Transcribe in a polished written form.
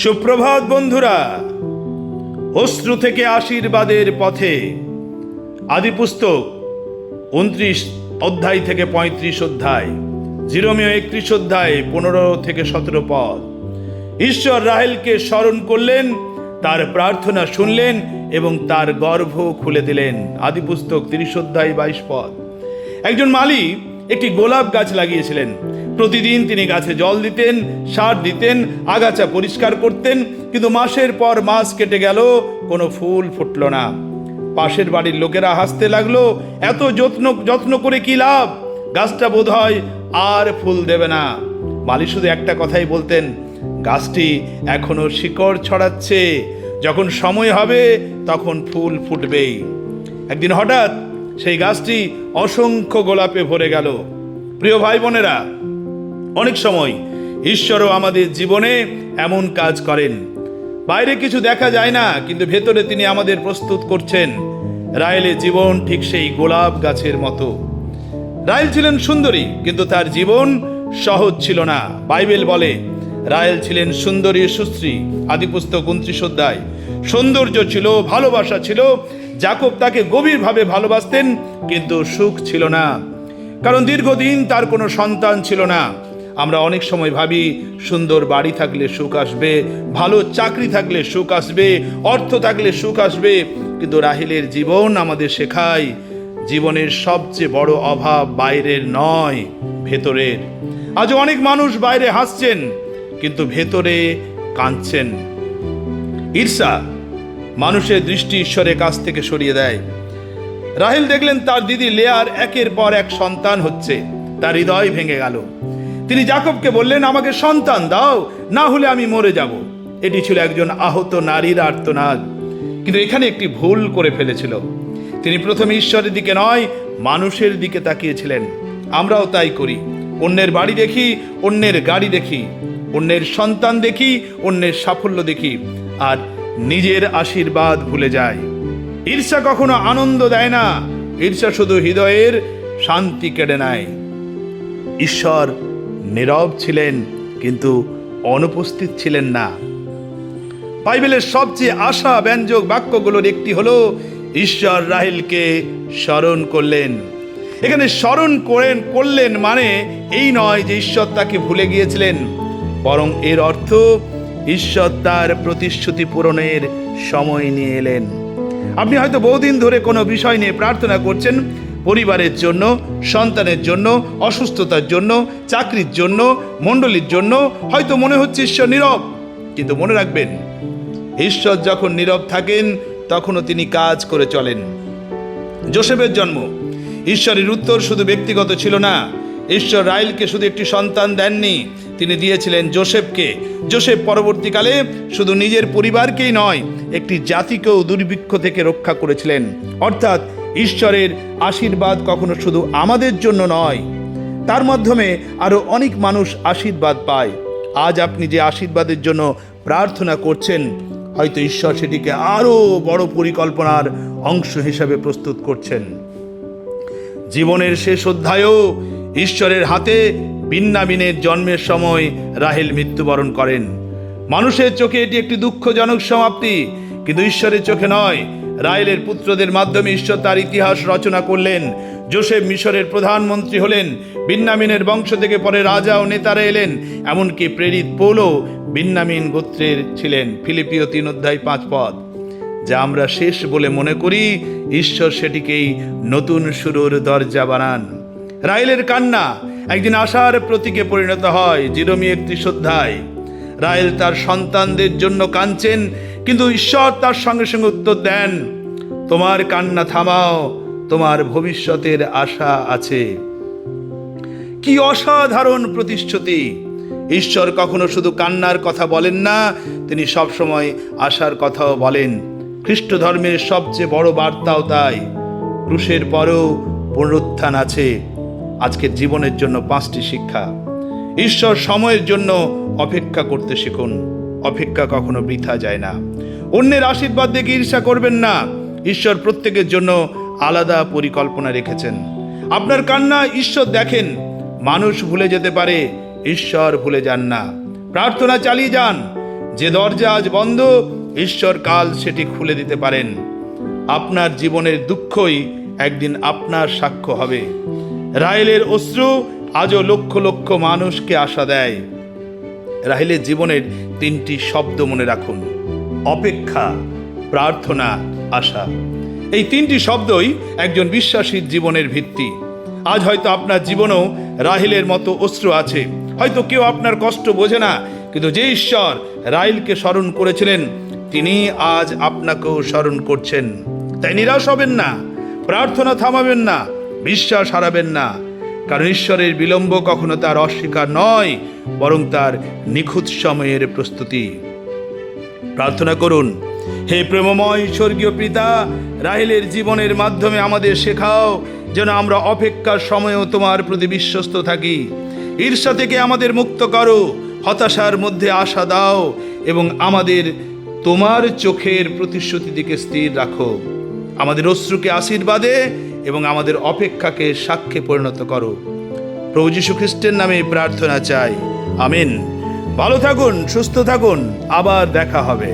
সুপ্রভাত বন্ধুরা। অশ্রু থেকে আশীর্বাদের পথে আদিপুস্তক 29 অধ্যায় থেকে 35 অধ্যায়, জিরোমীয় 31 অধ্যায় 15 থেকে 17 পদ। ঈশ্বর রাহেলকে স্মরণ করলেন, তার প্রার্থনা শুনলেন এবং তার গর্ভ খুলে দিলেন। আদিপুস্তক 30 অধ্যায় 22 পদ। একজন মালি একটি গোলাপ গাছ লাগিয়েছিলেন। প্রতিদিন তিনি গাছে জল দিতেন, সার দিতেন, আগাছা পরিষ্কার করতেন, কিন্তু মাসের পর মাস কেটে গেল, কোনো ফুল ফুটল না। পাশের বাড়ির লোকেরা হাসতে লাগলো, এত যত্ন করে কি লাভ, গাছটা বোধহয় আর ফুল দেবে না। মালি শুধু একটা কথাই বলতেন, গাছটি এখনো শিকড় ছড়াচ্ছে, যখন সময় হবে তখন ফুল ফুটবেই। একদিন হঠাৎ সেই গাছটি অসংখ্য গোলাপে ভরে গেল। প্রিয় ভাই বোনেরা, অনেক সময় ঈশ্বরও আমাদের জীবনে এমন কাজ করেন। বাইরে কিছু দেখা যায় না, কিন্তু ভেতরে তিনি আমাদের প্রস্তুত করছেন। রাহেলের জীবন ঠিক সেই গোলাপ গাছের মতো। রাহেল ছিলেন সুন্দরী, কিন্তু তার জীবন সহজ ছিল না। বাইবেল বলে রাহেল ছিলেন সুন্দরী সুশ্রী। আদিপুস্তক 29 অধ্যায়। সৌন্দর্য ছিল, ভালোবাসা ছিল, যাকব তাকে গভীরভাবে ভালোবাসতেন, কিন্তু সুখ ছিল না, কারণ দীর্ঘদিন তার কোনো সন্তান ছিল না। আমরা অনেক সময় ভাবি সুন্দর বাড়ি থাকলে সুখ আসবে, ভালো চাকরি থাকলে সুখ আসবে, অর্থ থাকলে সুখ আসবে, কিন্তু রাহেলের জীবন আমাদের শেখায় জীবনের সবচেয়ে বড় অভাব বাইরের নয়, ভেতরের। আজ অনেক মানুষ বাইরে হাসছেন, কিন্তু ভেতরে কাঁদছেন। ঈর্ষা মানুষের দৃষ্টি ঈশ্বরের কাছ থেকে সরিয়ে দেয়। রাহেল দেখলেন তার দিদি লেয়ার একের পর এক সন্তান হচ্ছে, তার হৃদয় ভেঙে গেল। তিনি যাকবকে বললেন, আমাকে সন্তান দাও, না হলে আমি মরে যাব। এটি ছিল একজন আহত নারীর আর্তনাদ। কিন্তু এখানে একটি ভুল করে ফেলেছিল। তিনি প্রথমে ঈশ্বরের দিকে নয়, মানুষের দিকে তাকিয়েছিলেন। আমরাও তাই করি। অন্যের বাড়ি দেখি, অন্যের গাড়ি দেখি, অন্যের সন্তান দেখি, অন্যের সাফল্য দেখি, আর নিজের আশীর্বাদ ভুলে যায়। ঈর্ষা কখনো আনন্দ দেয় না, ঈর্ষা শুধু হৃদয়ের শান্তি কেড়ে নেয়। ঈশ্বর নীরব ছিলেন, কিন্তু অনুপস্থিত ছিলেন না। বাইবেলের সবচেয়ে আশা ব্যঞ্জক বাক্যগুলোর একটি হলো, ঈশ্বর রাহেলকে স্মরণ করলেন। এখানে স্মরণ করলেন মানে এই নয় যে ঈশ্বর তাকে ভুলে গিয়েছিলেন, বরং এর অর্থ ঈশ্বর তার প্রতিশ্রুতি পূরণের সময় নিয়ে এলেন। আপনি হয়তো বহুদিন ধরে কোনো বিষয় নিয়ে প্রার্থনা করছেন, পরিবারের জন্য, সন্তানের জন্য, অসুস্থতার জন্য, চাকরির জন্য, মণ্ডলীর জন্য। হয়তো মনে হচ্ছে ঈশ্বর নীরব, কিন্তু মনে রাখবেন, ঈশ্বর যখন নীরব থাকেন তখনও তিনি কাজ করে চলেন। যোসেফের জন্ম, ঈশ্বরের উত্তর শুধু ব্যক্তিগত ছিল না। ঈশ্বর রাহেলকে শুধু একটি সন্তান দেননি, তিনি দিয়েছিলেন যোসেফকে। যোসেফ পরবর্তীকালে শুধু নিজের পরিবারকেই নয়, একটি জাতিকেও দুর্ভিক্ষ থেকে রক্ষা করেছিলেন। অর্থাৎ ঈশ্বরের আশীর্বাদ কখনো শুধু আমাদের জন্য নয়, তার মাধ্যমে আরো অনেক মানুষ আশীর্বাদ পায়। আজ আপনি যে আশীর্বাদের জন্য প্রার্থনা করছেন, হয়তো ঈশ্বর সেটিকে আরো বড় পরিকল্পনার অংশ হিসাবে প্রস্তুত করছেন। জীবনের শেষ অধ্যায়েও ঈশ্বরের হাতে বিন্যামিনের জন্মের সময় রাহেল মৃত্যুবরণ করেন। মানুষের চোখে এটি একটি দুঃখজনক সমাপ্তি, কিন্তু ঈশ্বরের চোখে নয়। রাহেলের পুত্রদের মাধ্যমে ঈশ্বর তার ইতিহাস রচনা করলেন। যোসেফ মিশরের প্রধানমন্ত্রী হলেন, বিন্যামিনের বংশ থেকে পরে রাজা ও নেতারা এলেন, এমনকি প্রেরিত পৌলও বিন্যামিন গোত্রের ছিলেন। ফিলিপিও 3 অধ্যায় 5 পদ। যা আমরা শেষ বলে মনে করি, ঈশ্বর সেটিকেই নতুন শুরুর দরজা বানান। রাহেলের কান্না একদিন আশার প্রতীকে পরিণত হয়। জিরোমীয় 31 অধ্যায়। রাহেল তার সন্তানদের জন্য কাঁদছেন, কিন্তু ঈশ্বর তার সঙ্গে সঙ্গে উত্তর দেন, তোমার কান্না থামাও, তোমার ভবিষ্যতের আশা আছে। কি অসাধারণ প্রতিশ্রুতি! ঈশ্বর কখনো শুধু কান্নার কথা বলেন না, তিনি সবসময় আশার কথাও বলেন। খ্রিস্ট ধর্মের সবচেয়ে বড় বার্তাও তাই। ক্রুশের পরেও পুনরুত্থান আছে। আজকের জীবনের জন্য 5টি শিক্ষা। ঈশ্বর সময়ের জন্য অপেক্ষা করতে শিখুন। অপেক্ষা কখনো বৃথা যায় না। অন্যের আশীর্বাদ দেখে ঈর্ষা করবেন না। ঈশ্বর প্রত্যেকের জন্য আলাদা পরিকল্পনা রেখেছেন। আপনার কান্না ঈশ্বর দেখেন। মানুষ ভুলে যেতে পারে, ঈশ্বর ভুলে যান না। প্রার্থনা চালিয়ে যান। যে দরজা আজ বন্ধ, ঈশ্বর কাল সেটি খুলে দিতে পারেন। আপনার জীবনের দুঃখই একদিন আপনার সাক্ষ্য হবে। রাহেলের অশ্রু আজও লক্ষ লক্ষ মানুষকে আশা দেয়। রাহেলের জীবনের 3টি শব্দ মনে রাখুন: অপেক্ষা, প্রার্থনা, আশা। এই 3টি শব্দই একজন বিশ্বাসীর জীবনের ভিত্তি। আজ হয়তো আপনার জীবনেও রাহেলের মতো অশ্রু আছে। হয়তো কেউ আপনার কষ্ট বোঝে না, কিন্তু যে ঈশ্বর রাহেলকে স্মরণ করেছিলেন, তিনি আজ আপনাকেও স্মরণ করছেন। তাই নিরাশ হবেন না, প্রার্থনা থামাবেন না, বিশ্বাস হারাবেন না। কারণ ঈশ্বরের বিলম্ব কখনো তার অস্বীকার নয়, বরং তার নিখুঁত সময়ের প্রস্তুতি। প্রার্থনা করুন। হে প্রেমময় স্বর্গীয় পিতা, রাহেলের জীবনের মাধ্যমে আমাদের শেখাও যেন আমরা অপেক্ষার সময়েও তোমার প্রতি বিশ্বস্ত থাকি। ঈর্ষা থেকে আমাদের মুক্ত করো, হতাশার মধ্যে আশা দাও এবং আমাদের তোমার চোখের প্রতিশ্রুতি দিকে স্থির রাখো। আমাদের অশ্রুকে আশীর্বাদে এবং আমাদের অপেক্ষাকে সাক্ষ্যে পরিণত করো। প্রভু যীশু খ্রিস্টের নামে প্রার্থনা চাই, আমিন। ভালো থাকুন, সুস্থ থাকুন, আবার দেখা হবে।